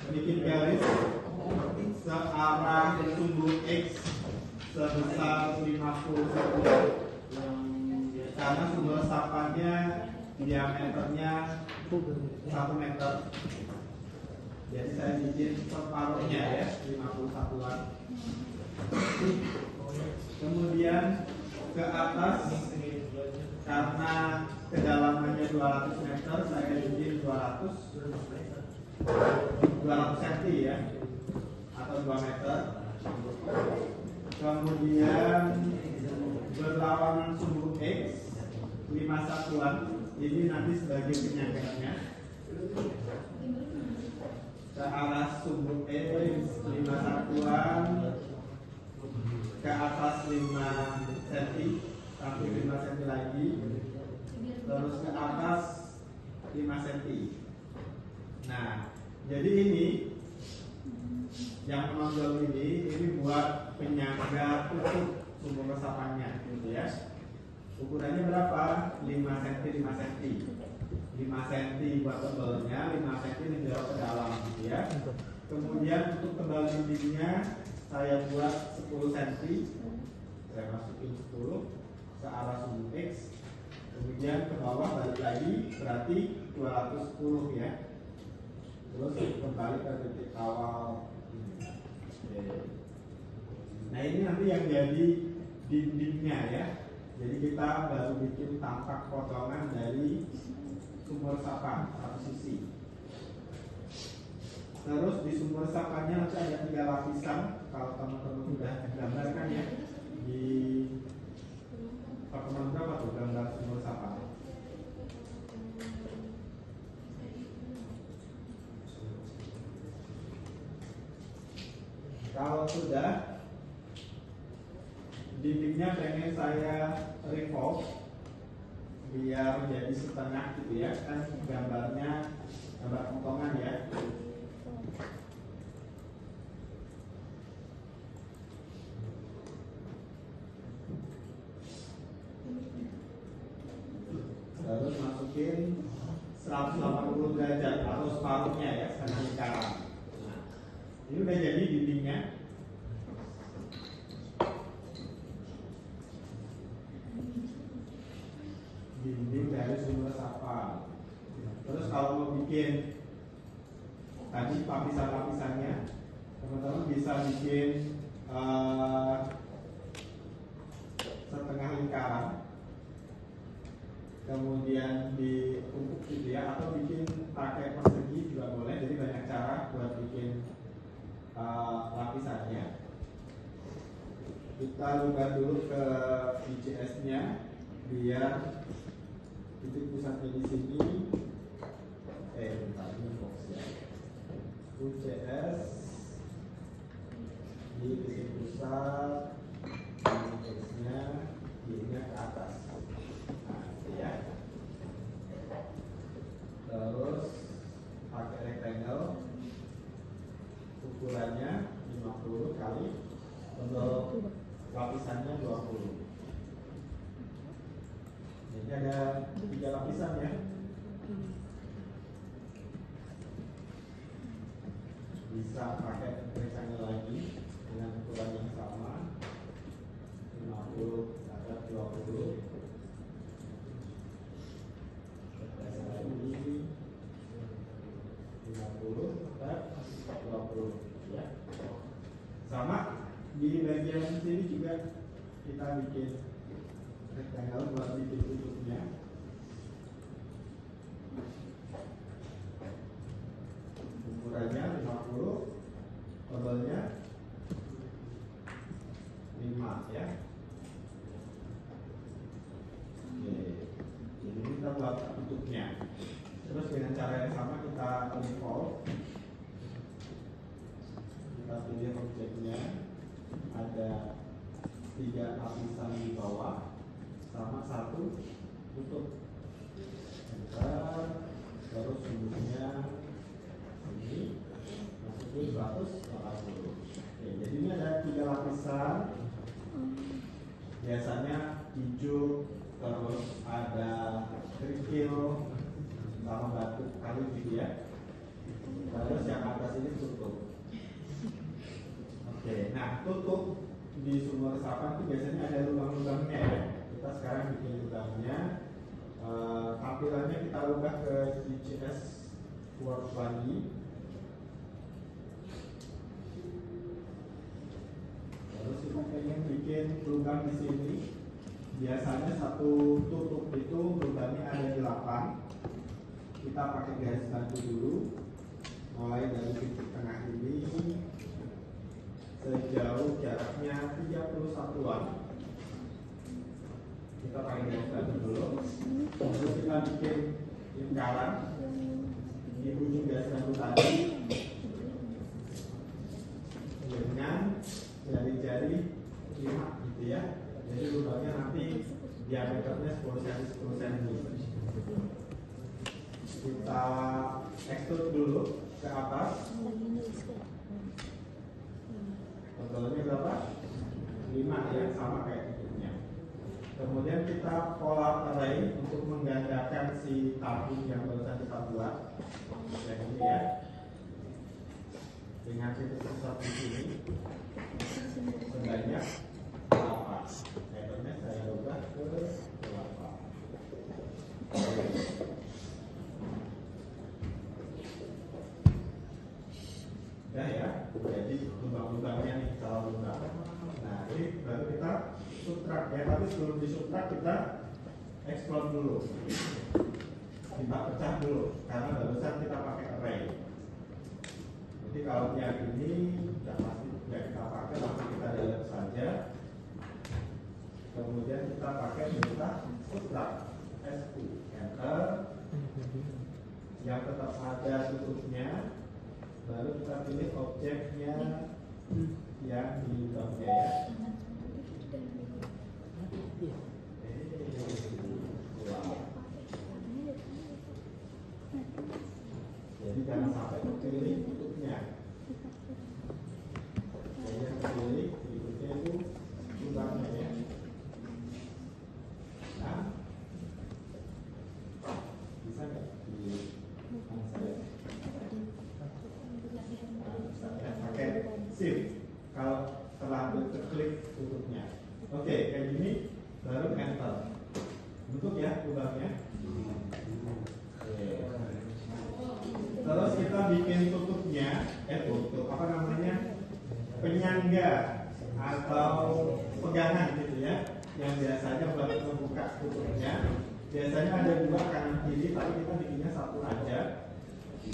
bikin garis searah sumbu X sebesar 50 cm, karena sumbu resapannya diameternya 1 meter. Jadi saya bikin separuhnya ya, 51-an. Kemudian ke atas, karena kedalamannya 200 meter, saya bikin 200 cm ya, atau 2 meter. Kemudian berlawanan sumbu X 51-an, ini nanti sebagai penyanggaannya. Ke arah sumbu X 51-an, ke atas 5 cm, sampai 5 cm lagi, terus ke atas 5 cm. Nah, jadi ini yang menonjol ini buat penyangga tutup sumbu resapannya, gitu ya. Ukurannya berapa? 5 cm, 5 cm. 5 cm buat tebelnya, 5 cm menjauh ke dalam, gitu ya. Kemudian untuk tebal dindingnya saya buat 10 cm. Saya masukin 10 ke arah sumbu X. Kemudian ke bawah balik lagi, berarti 210 ya. Terus kembali ke titik awal. Nah, ini nanti yang jadi dindingnya ya. Jadi kita baru bikin tampak potongan dari sumber resapan satu sisi. Terus di sumber resapannya nanti ada 3 lapisan. Kalau teman-teman sudah gambarkan ya di pertemuan berapa tuh gambar sumber resapan? Kalau sudah, dindingnya pengen saya revolve biar jadi setengah gitu ya, kan gambarnya gambar potongan ya. Terus masukin 180 derajat atau separuhnya ya, setengah lingkaran. Nah, ini udah jadi dindingnya. Dinding dari sumber resapan. Terus kalau mau bikin tadi lapisan-lapisannya, teman-teman bisa bikin setengah lingkaran, kemudian ditumpuk gitu ya, atau bikin pakai persegi juga boleh. Jadi banyak cara buat bikin lapisannya. Kita ubah dulu ke VCS-nya biar titik pusatnya di sini. Bentar, ini box ya. VCS di titik pusat, X-nya Y-nya ke atas. Nah, ya. Terus pakai rectangle, ukurannya 50 kali, untuk lapisannya 20. Ini ada 3 lapisan ya. Bisa pakai rectangle lagi dengan ukuran yang sama, 50 ada 20. Ini 50 dan 20 ya. Sama di bagian sini juga kita bikin rectangle buat bikin tutupnya. Ukurannya 50, tebalnya 5 ya. Oke, jadi kita buat tutupnya. Terus dengan cara yang sama kita revolve. Kita pilih objeknya, ada 3 lapisan di bawah sama 1 tutup. Terus sumbunya ini masukin 180. Oke, jadi ini ada 3 lapisan. Biasanya hijau, terus ada kerikil sama batu kayu gitu ya. Terus yang atas ini tutup di sumber resapan itu biasanya ada lubang-lubangnya ya. Kita sekarang bikin lubangnya. Tampilannya kita ubah ke GCS Works lagi. Terus kita pengen bikin lubang di sini. Biasanya satu tutup itu lubangnya ada 8. Kita pakai garis bantu dulu. Mulai dari titik tengah ini sejauh jaraknya 31-an. Kita pakai garis bantu dulu. Lalu kita bikin lingkaran di ujung garis bantu tadi dengan jari-jari 5 gitu ya. Jadi lubangnya nanti diameternya 10 cm 10 cm. Kita extrude dulu ke atas. Totalnya berapa? 5 ya, sama kayak tutupnya. Kemudian kita polar array untuk menggandakan si tabung yang barusan kita buat. Yang ini ya. Dengan titik pusat di sini sebanyak 8. Meternya saya ubah ke 8. Udah ya, jadi lubang-lubangnya nih kalau lubang. Nah ini baru kita subtrak ya, tapi sebelum disubtrak kita explode dulu, kita pecah dulu karena barusan kita pakai array. Jadi kalau yang ini sudah pasti tidak kita pakai, langsung kita dalam saja. Kemudian kita pakai perintah subtrak S2 enter, yang tetap ada tutupnya. Baru kita pilih objeknya yang di lubangnya ya. Jadi jangan sampai terpilih tutupnya. Jadi yang terpilih berikutnya itu lubangnya ya. Nah, bisa nggak di pakai shift kalau setelah klik tutupnya. Oke, kayak gini baru enter. Bentuk ya lubangnya. Terus kita bikin tutupnya, tutup apa namanya, penyangga atau pegangan gitu ya, yang biasanya buat membuka tutupnya. Biasanya ada 2 kanan kiri, tapi kita bikinnya 1 aja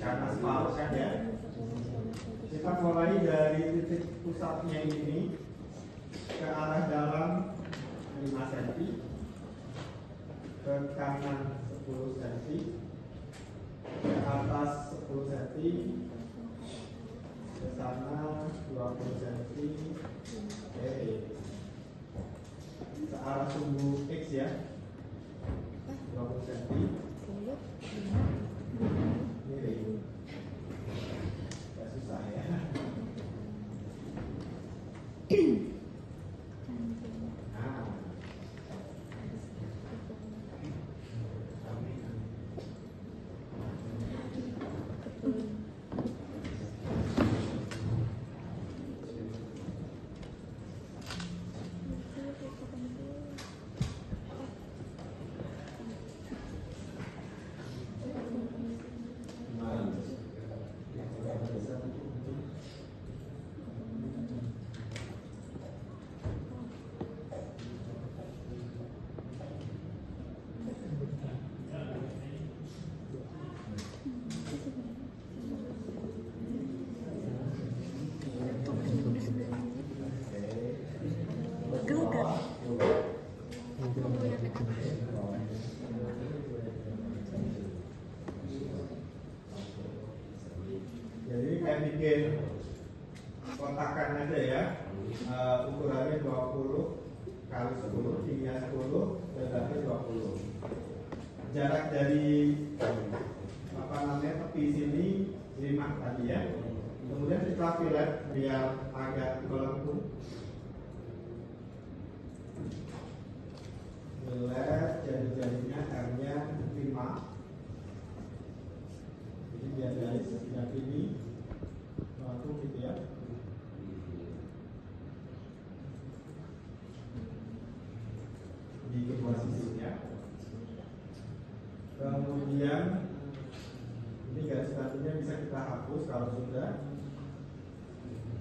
karena separuh kan ya. Kita mulai dari titik pusatnya ini ke arah dalam 5 cm, ke kanan 10 cm, ke atas 10 cm, ke sana 20 cm, ke arah sumbu X ya, 20 cm, miring, gak susah ya. Jadi kayak bikin kotakan aja ya, ukurannya 20 kali 10, tingginya 10, lebarnya 20. Jarak dari apa namanya tepi sini 5 tadi ya. Kemudian kita fillet biar agak melengkung. Fillet jari-jarinya R-nya 5. Jadi biar dari setiap ini melengkung gitu ya. kita hapus kalau sudah.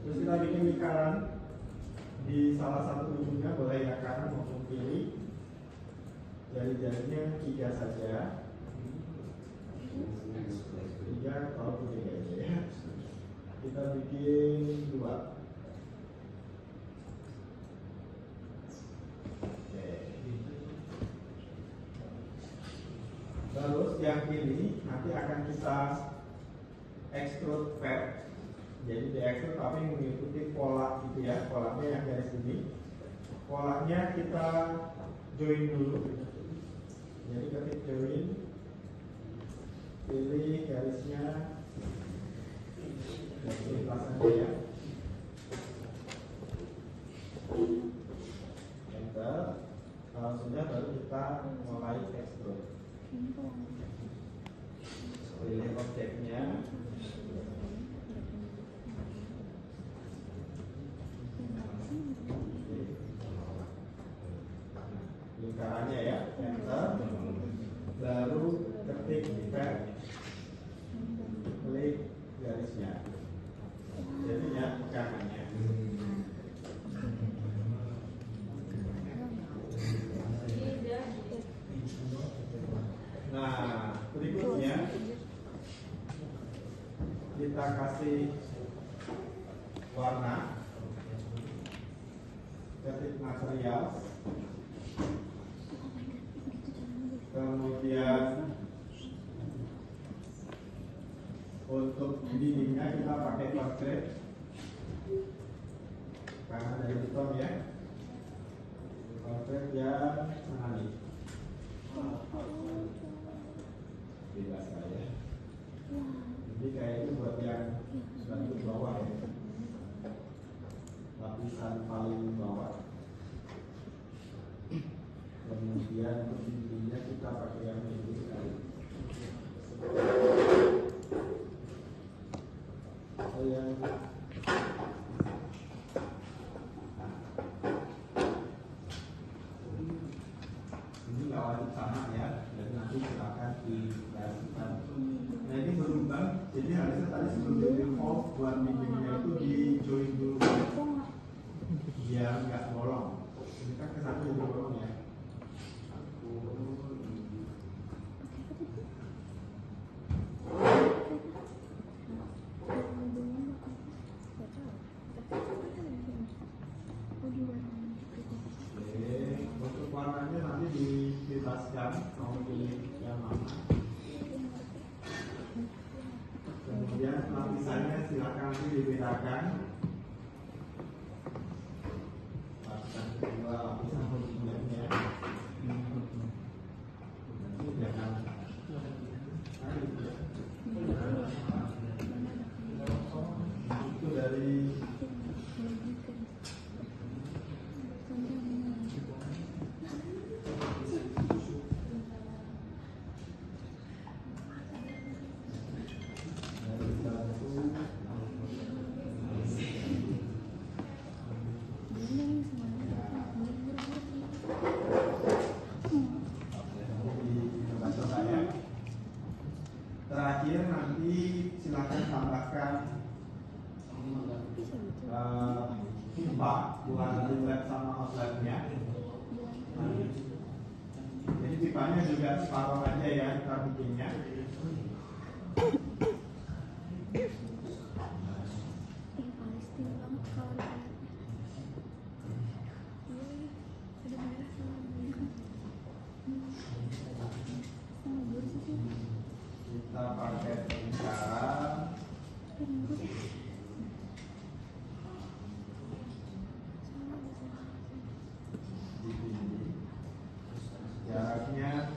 Terus kita bikin lingkaran di salah satu ujungnya, boleh yang kanan maupun kiri. Jari-jarinya 3 saja. 3 kalau punya aja ya. Kita bikin 2. Terus yang ini nanti akan kita extrude pad. Jadi di extrude tapi mengikuti pola gitu ya, polanya yang garis ini. Polanya kita join dulu. Jadi ketik join, pilih garisnya, pilih pasangnya ya. Enter. Kalau sudah baru kita mulai extrude. Pilih objeknya. Lingkarannya ya, enter. Baru ketik pad, klik garisnya. Jadinya kanannya. Nah, berikutnya kita kasih warna, ketik material, kemudian untuk dindingnya kita pakai portrait karena dari hitam ya, portrait yang mana nih? Bebas saya. Jadi kayak itu buat yang bagian bawah ya, lapisan paling bawah. Kemudian untuk dindingnya kita pakai yang ini sekali. Ini nggak wajib sama ya, jadi nanti silakan digantikan. Nah ini berubah, jadi harusnya tadi sebelum di remove buat dindingnya itu di join dulu biar nggak bolong. Ini kan kesatu jadi bolong ya. Untuk warnanya nanti dibebaskan mau pilih yang mana. Kemudian lapisannya silakan nanti dibedakan. Lapisan kedua, lapisan berikutnya. Jangan itu dari terakhir nanti silakan tambahkan pipa buat inlet sama outletnya. Jadi pipanya juga separuh aja ya kita bikinnya. Kita pakai lingkaran. Jaraknya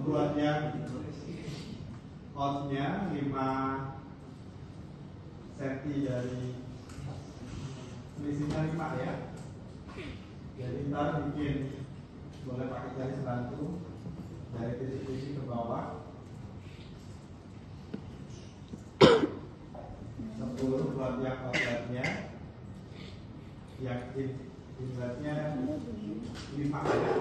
buat yang outnya 5 cm dari selisihnya 5 ya. Jadi ntar bikin boleh pakai garis bantu dari titik-titik ke bawah. 10 buat yang outletnya. yang ibaratnya 5 ya.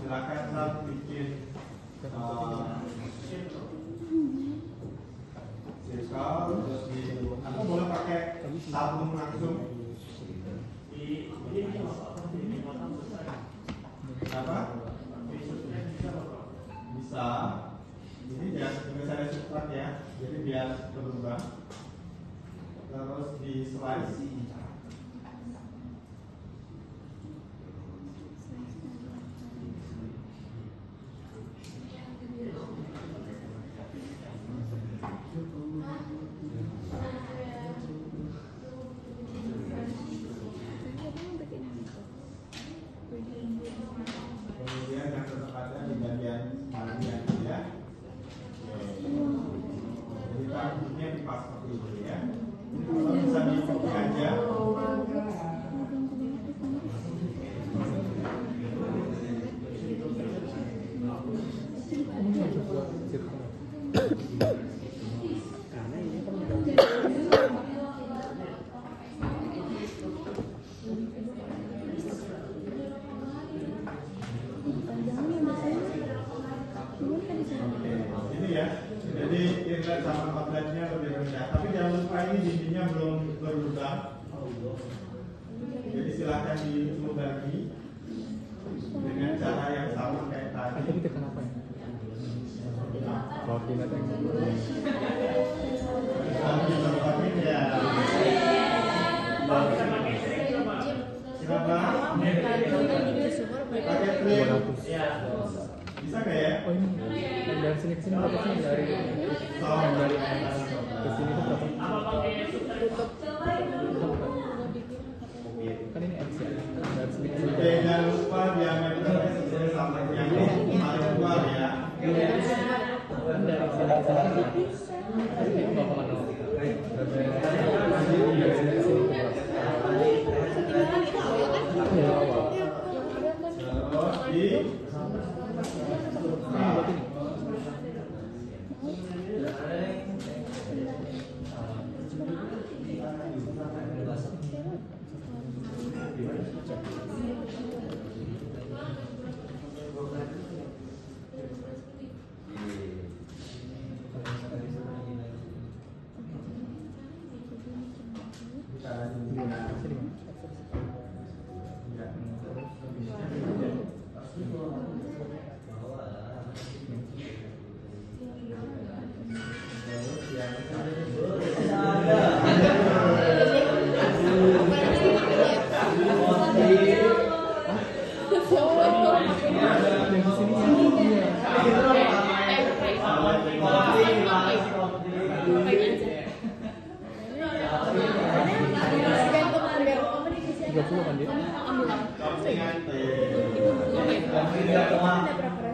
Silakan saat bikin circle, terus atau boleh pakai sabun langsung. Apa? Bisa. Ini jangan misalnya substrat ya, jadi biar berubah. Terus di slice. Kemudian yang tertempatnya di bagian bagian ya. Jadi tampuknya dipas seperti itu ya. Kalau bisa diikuti aja. Ini ya, jadi inlet sama outletnya lebih rendah. Tapi jangan lupa ini dindingnya belum berlubang. Jadi silahkan dilubangi dengan cara yang sama kayak tadi. Tadi tekan apa ya? Koordinat yang ya. Siapa? Pakai klik. Bisa nggak ya? oh ini dari sini ke sini berapa sih dari ke sini itu berapa? Kan ini X ya. Dari sini ke sini. Jangan lupa diameternya sesuai sama yang paling luar ya. Kan dari sini ke sini. Ini 0,0. Dari sini ke sini berapa? Ya awal. Terus di kan dia? Ambil.